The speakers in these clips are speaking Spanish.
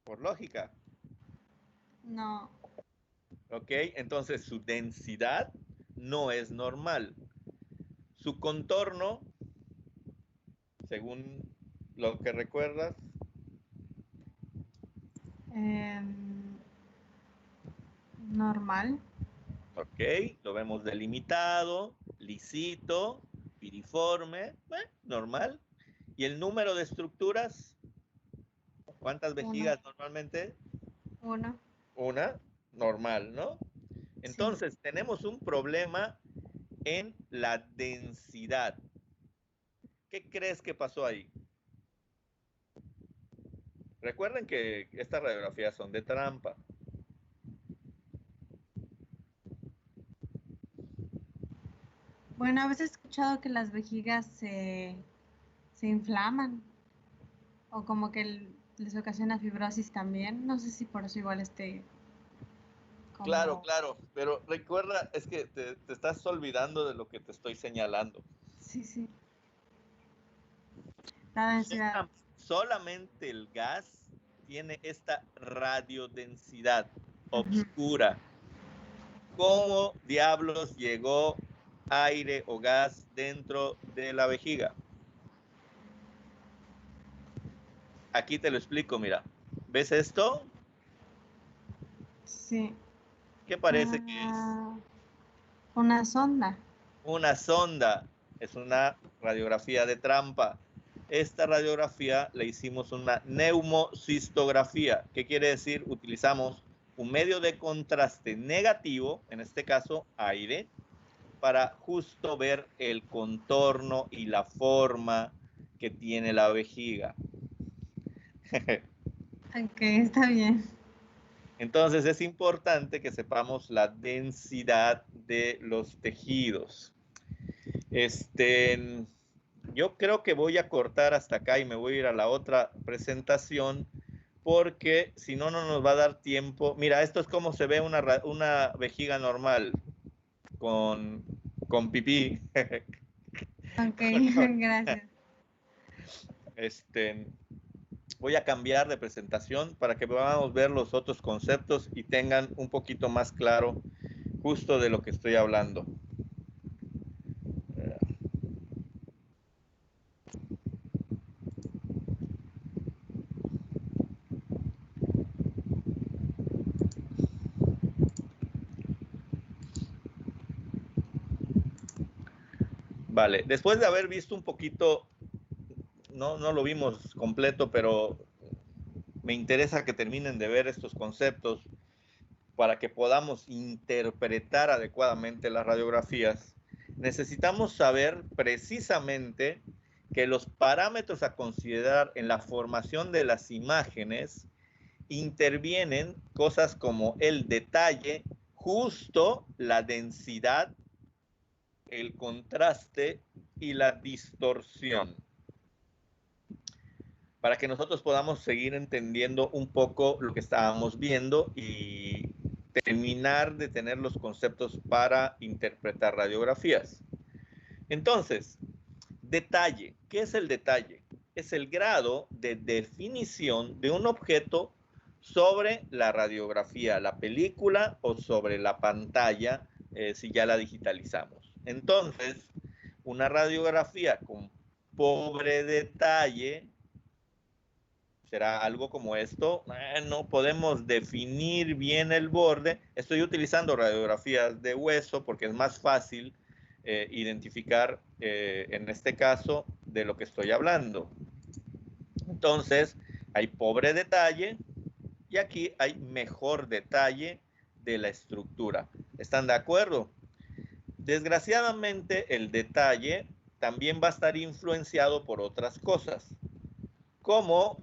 Por lógica. No. ¿Ok? Entonces su densidad no es normal. Su contorno, según lo que recuerdas, Normal. ok, lo vemos delimitado, lisito, piriforme, normal. ¿Y el número de estructuras? ¿Cuántas Uno. vejigas normalmente? Uno. Una, normal, ¿no? Sí. Entonces tenemos un problema en la densidad. ¿Qué crees que pasó ahí? Recuerden que estas radiografías son de trampa. Bueno, a veces he escuchado que las vejigas se inflaman o como que les ocasiona fibrosis también. No sé si por eso igual Claro, como... claro, pero recuerda, es que te estás olvidando de lo que te estoy señalando. Sí, sí. La densidad. Solamente el gas tiene esta radiodensidad Ujú. obscura. ¿Cómo diablos llegó aire o gas dentro de la vejiga? Aquí te lo explico, mira. ¿Ves esto? Sí. ¿Qué parece que es? Ah, una sonda. Una sonda. Es una radiografía de trampa. Esta radiografía le hicimos una neumocistografía. ¿Qué quiere decir? Utilizamos un medio de contraste negativo, en este caso aire, para justo ver el contorno y la forma que tiene la vejiga. Ok, está bien. Entonces es importante que sepamos la densidad de los tejidos. Yo creo que voy a cortar hasta acá y me voy a ir a la otra presentación porque si no, no nos va a dar tiempo. Mira, esto es como se ve una vejiga normal con, con pipí. Ok, gracias. Este, Voy a cambiar de presentación para que podamos ver los otros conceptos y tengan un poquito más claro justo de lo que estoy hablando. Vale, después de haber visto un poquito, no lo vimos completo, pero me interesa que terminen de ver estos conceptos para que podamos interpretar adecuadamente las radiografías. Necesitamos saber precisamente que los parámetros a considerar en la formación de las imágenes intervienen cosas como el detalle, justo la densidad, el contraste y la distorsión, para que nosotros podamos seguir entendiendo un poco lo que estábamos viendo y terminar de tener los conceptos para interpretar radiografías. Entonces, detalle. ¿Qué es el detalle? Es el grado de definición de un objeto sobre la radiografía, la película o sobre la pantalla, si ya la digitalizamos. Entonces, una radiografía con pobre detalle será algo como esto. No podemos definir bien el borde. Estoy utilizando radiografías de hueso porque es más fácil identificar en este caso de lo que estoy hablando. Entonces, hay pobre detalle y aquí hay mejor detalle de la estructura. ¿Están de acuerdo? Desgraciadamente, el detalle también va a estar influenciado por otras cosas, como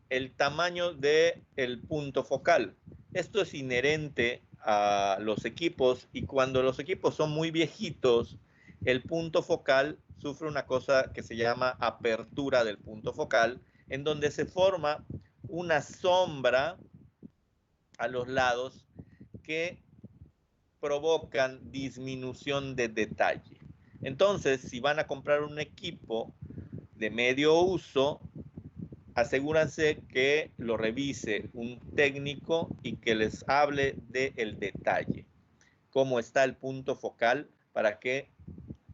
el tamaño del punto focal. Esto es inherente a los equipos y cuando los equipos son muy viejitos, el punto focal sufre una cosa que se llama apertura del punto focal, en donde se forma una sombra a los lados que provocan disminución de detalle. Entonces, si van a comprar un equipo de medio uso, asegúrense que lo revise un técnico y que les hable del detalle, cómo está el punto focal, para que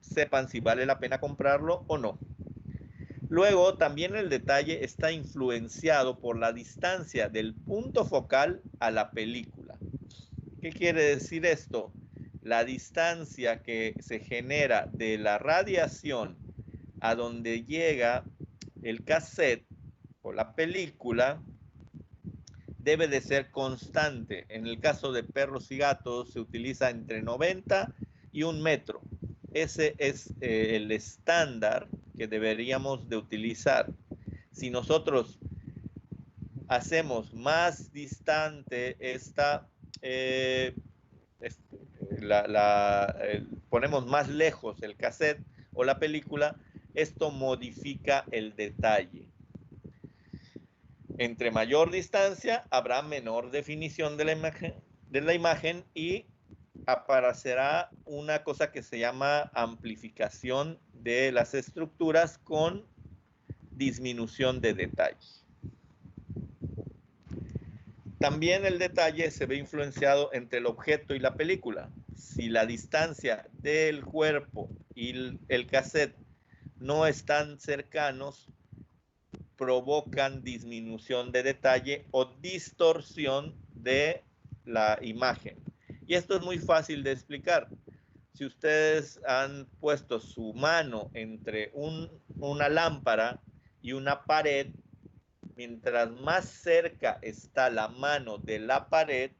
sepan si vale la pena comprarlo o no. Luego, también el detalle está influenciado por la distancia del punto focal a la película. ¿Qué quiere decir esto? La distancia que se genera de la radiación a donde llega el cassette o la película debe de ser constante. En el caso de perros y gatos se utiliza entre 90 y 1 metro. Ese es el estándar que deberíamos de utilizar. Si nosotros hacemos más distante ponemos más lejos el cassette o la película, esto modifica el detalle. Entre mayor distancia habrá menor definición de la imagen y aparecerá una cosa que se llama amplificación de las estructuras con disminución de detalle. También el detalle se ve influenciado entre el objeto y la película. Si la distancia del cuerpo y el cassette no están cercanos, provocan disminución de detalle o distorsión de la imagen. Y esto es muy fácil de explicar. Si ustedes han puesto su mano entre una lámpara y una pared, mientras más cerca está la mano de la pared,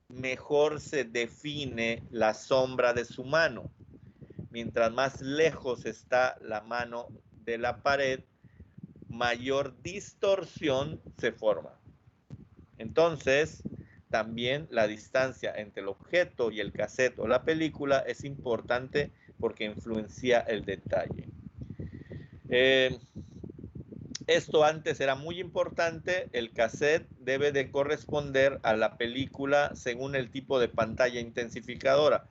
mejor se define la sombra de su mano. Mientras más lejos está la mano de la pared, mayor distorsión se forma. Entonces, también la distancia entre el objeto y el cassette o la película es importante porque influencia el detalle. Esto antes era muy importante. El cassette debe de corresponder a la película según el tipo de pantalla intensificadora.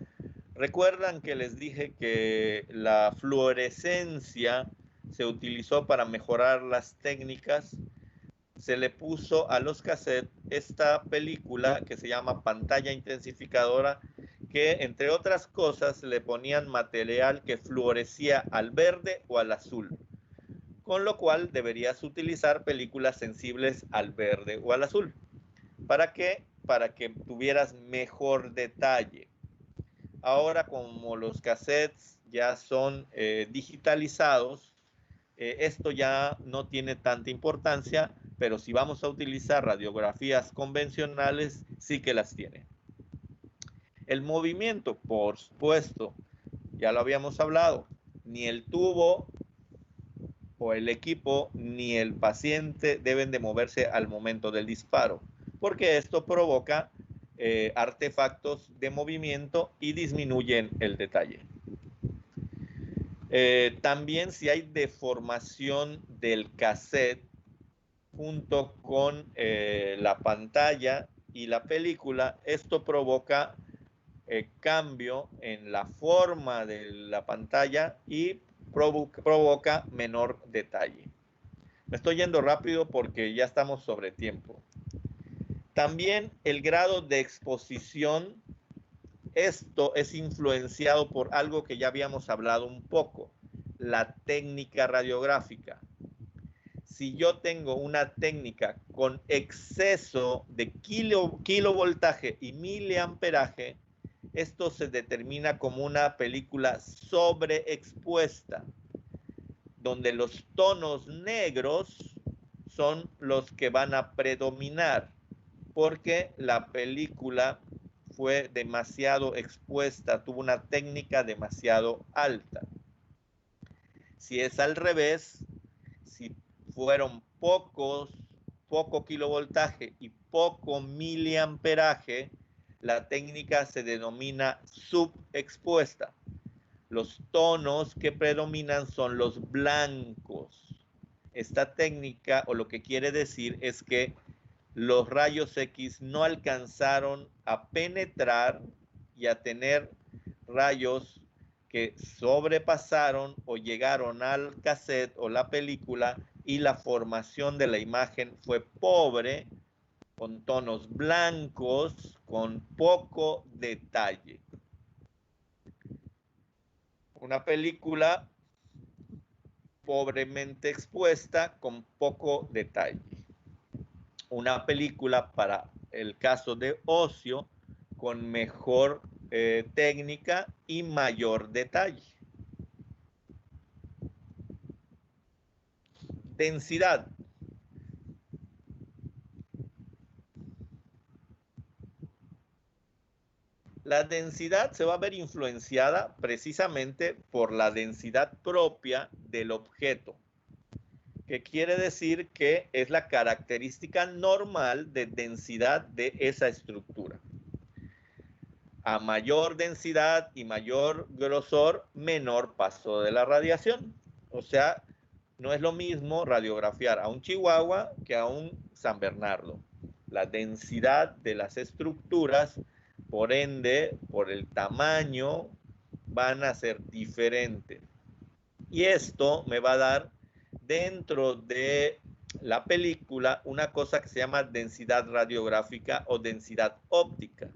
¿Recuerdan que les dije que la fluorescencia se utilizó para mejorar las técnicas? Se le puso a los cassettes esta película que se llama pantalla intensificadora, que entre otras cosas le ponían material que fluorescía al verde o al azul, con lo cual deberías utilizar películas sensibles al verde o al azul. ¿Para qué? Para que tuvieras mejor detalle. Ahora, como los cassettes ya son digitalizados, esto ya no tiene tanta importancia, pero si vamos a utilizar radiografías convencionales, sí que las tiene. El movimiento, por supuesto, ya lo habíamos hablado, ni el tubo o el equipo ni el paciente deben de moverse al momento del disparo, porque esto provoca artefactos de movimiento y disminuyen el detalle. También si hay deformación del cassette junto con la pantalla y la película, esto provoca cambio en la forma de la pantalla y provoca menor detalle. Me estoy yendo rápido porque ya estamos sobre tiempo. También el grado de exposición, esto es influenciado por algo que ya habíamos hablado un poco, la técnica radiográfica. Si yo tengo una técnica con exceso de kilovoltaje y miliamperaje, esto se determina como una película sobreexpuesta, donde los tonos negros son los que van a predominar, porque la película fue demasiado expuesta, tuvo una técnica demasiado alta. Si es al revés, si fueron poco kilovoltaje y poco miliamperaje, la técnica se denomina subexpuesta. Los tonos que predominan son los blancos. Esta técnica, o lo que quiere decir, es que los rayos X no alcanzaron a penetrar y a tener rayos que sobrepasaron o llegaron al cassette o la película y la formación de la imagen fue pobre, con tonos blancos, con poco detalle. Una película pobremente expuesta, con poco detalle. Una película, para el caso de ocio, con mejor técnica y mayor detalle. Densidad. La densidad se va a ver influenciada precisamente por la densidad propia del objeto, que quiere decir que es la característica normal de densidad de esa estructura. A mayor densidad y mayor grosor, menor paso de la radiación. O sea, no es lo mismo radiografiar a un Chihuahua que a un San Bernardo. La densidad de las estructuras, por ende, por el tamaño, van a ser diferentes. Y esto me va a dar dentro de la película una cosa que se llama densidad radiográfica o densidad óptica,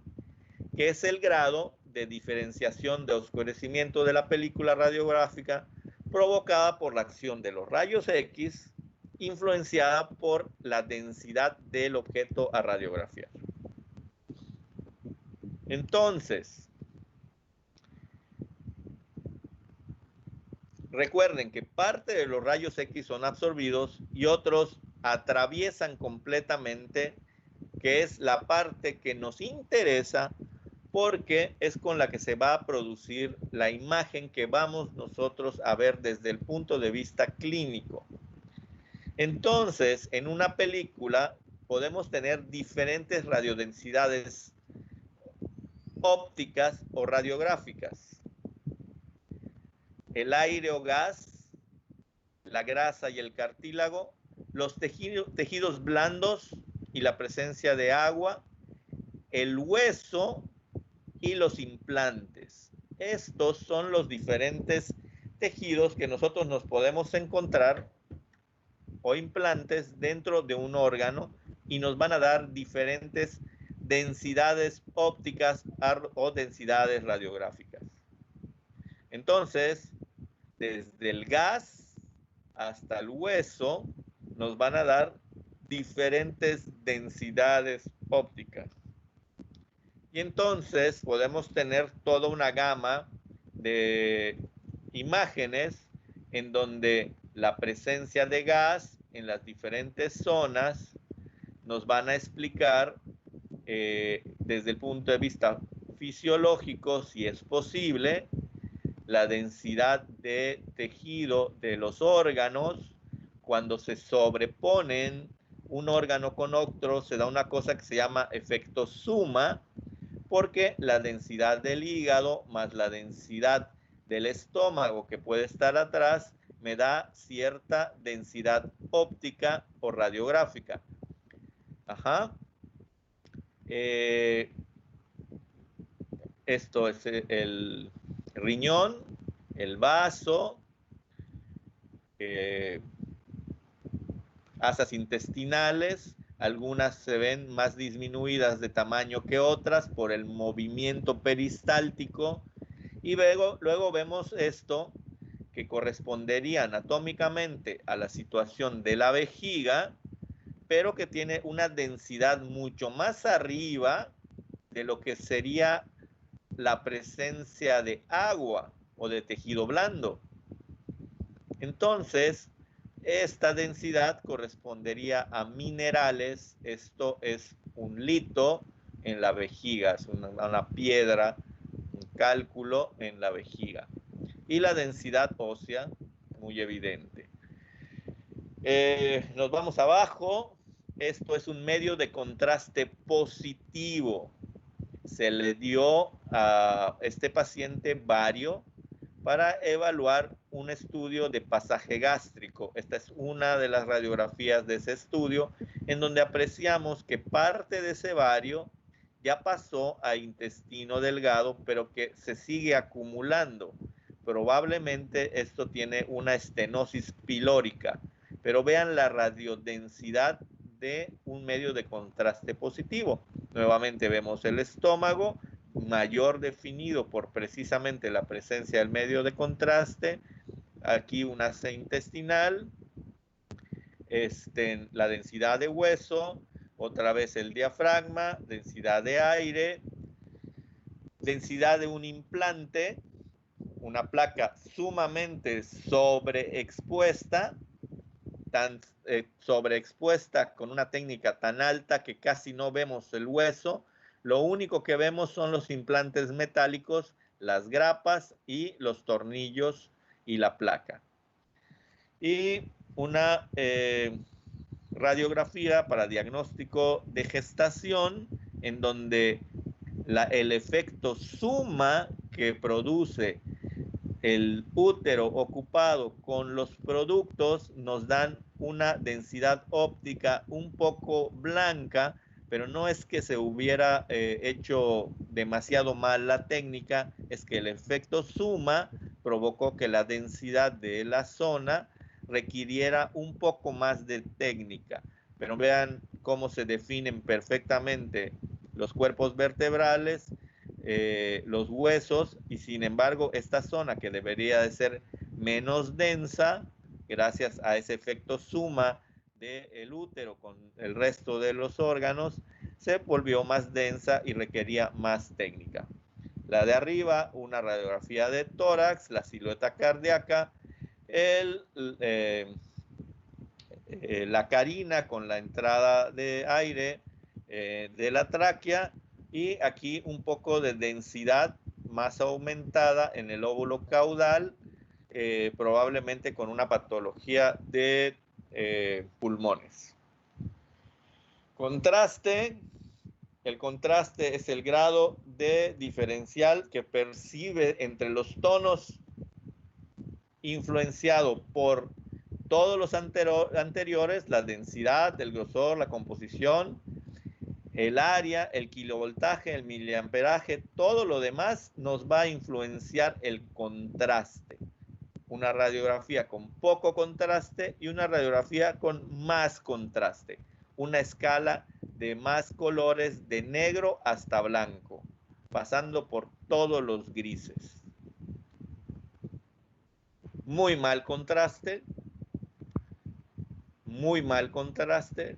que es el grado de diferenciación de oscurecimiento de la película radiográfica provocada por la acción de los rayos X, influenciada por la densidad del objeto a radiografiar. Entonces, recuerden que parte de los rayos X son absorbidos y otros atraviesan completamente, que es la parte que nos interesa, porque es con la que se va a producir la imagen que vamos nosotros a ver desde el punto de vista clínico. Entonces, en una película podemos tener diferentes radiodensidades ópticas o radiográficas. El aire o gas, la grasa y el cartílago, los tejidos blandos y la presencia de agua, el hueso y los implantes. Estos son los diferentes tejidos que nosotros nos podemos encontrar, o implantes, dentro de un órgano, y nos van a dar diferentes densidades ópticas o densidades radiográficas. Entonces, desde el gas hasta el hueso, nos van a dar diferentes densidades ópticas. Y entonces podemos tener toda una gama de imágenes en donde la presencia de gas en las diferentes zonas nos van a explicar desde el punto de vista fisiológico, si es posible, la densidad de tejido de los órganos. Cuando se sobreponen un órgano con otro, se da una cosa que se llama efecto suma, porque la densidad del hígado más la densidad del estómago, que puede estar atrás, me da cierta densidad óptica o radiográfica. Ajá. Esto es el riñón, el vaso, asas intestinales. Algunas se ven más disminuidas de tamaño que otras por el movimiento peristáltico. Y luego vemos esto, que correspondería anatómicamente a la situación de la vejiga, pero que tiene una densidad mucho más arriba de lo que sería la presencia de agua o de tejido blando. Entonces, esta densidad correspondería a minerales. Esto es un lito en la vejiga, es una piedra, un cálculo en la vejiga. Y la densidad ósea, muy evidente. Nos vamos abajo. Esto es un medio de contraste positivo. Se le dio a este paciente bario para evaluar un estudio de pasaje gástrico. Esta es una de las radiografías de ese estudio, en donde apreciamos que parte de ese bario ya pasó a intestino delgado, pero que se sigue acumulando. Probablemente esto tiene una estenosis pilórica, pero vean la radiodensidad de un medio de contraste positivo. Nuevamente vemos el estómago, mayor definido por precisamente la presencia del medio de contraste. Aquí un asa intestinal, la densidad de hueso, otra vez el diafragma, densidad de aire, densidad de un implante, una placa sumamente sobreexpuesta, tan sobreexpuesta con una técnica tan alta que casi no vemos el hueso. Lo único que vemos son los implantes metálicos, las grapas y los tornillos y la placa. Y una radiografía para diagnóstico de gestación, en donde el efecto suma que produce el útero ocupado con los productos nos dan una densidad óptica un poco blanca, pero no es que se hubiera hecho demasiado mal la técnica, es que el efecto suma provocó que la densidad de la zona requiriera un poco más de técnica. Pero vean cómo se definen perfectamente los cuerpos vertebrales, los huesos, y sin embargo esta zona que debería de ser menos densa, gracias a ese efecto suma del útero con el resto de los órganos, se volvió más densa y requería más técnica. La de arriba, una radiografía de tórax, la silueta cardíaca, la carina con la entrada de aire de la tráquea, y aquí un poco de densidad más aumentada en el óvulo caudal, probablemente con una patología de pulmones. Contraste. El contraste es el grado de diferencial que percibe entre los tonos influenciado por todos los anteriores, la densidad, el grosor, la composición, el área, el kilovoltaje, el miliamperaje, todo lo demás nos va a influenciar el contraste. Una radiografía con poco contraste y una radiografía con más contraste. Una escala de más colores, de negro hasta blanco, pasando por todos los grises. Muy mal contraste, muy mal contraste,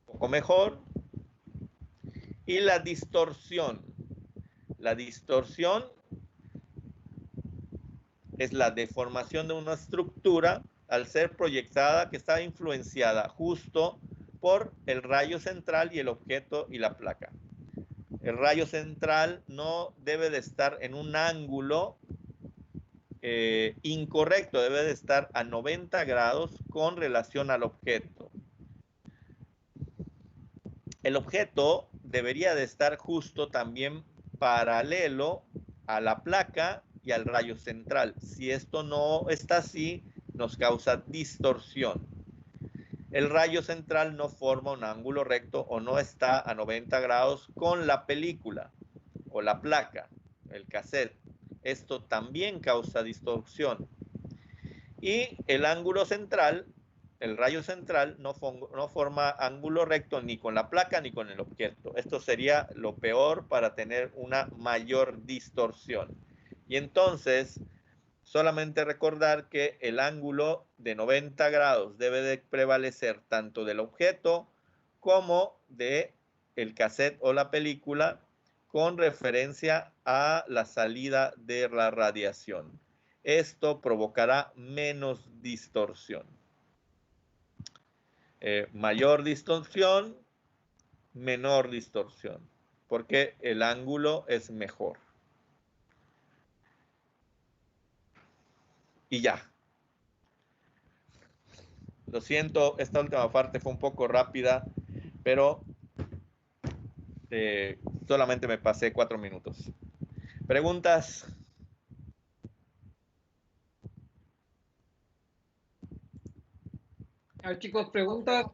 poco mejor, y la distorsión. La distorsión es la deformación de una estructura al ser proyectada, que está influenciada justo por el rayo central y el objeto y la placa. El rayo central no debe de estar en un ángulo incorrecto, debe de estar a 90 grados con relación al objeto. El objeto debería de estar justo también paralelo a la placa y al rayo central. Si esto no está así, nos causa distorsión. El rayo central no forma un ángulo recto o no está a 90 grados con la película o la placa, el cassette. Esto también causa distorsión. Y el ángulo central, el rayo central, no forma ángulo recto ni con la placa ni con el objeto. Esto sería lo peor para tener una mayor distorsión. Y entonces, solamente recordar que el ángulo de 90 grados debe de prevalecer tanto del objeto como de el cassette o la película, con referencia a la salida de la radiación. Esto provocará menos distorsión. Mayor distorsión, menor distorsión, porque el ángulo es mejor. Y ya. Lo siento, esta última parte fue un poco rápida, pero solamente me pasé 4 minutos. ¿Preguntas? A ver, chicos, preguntas.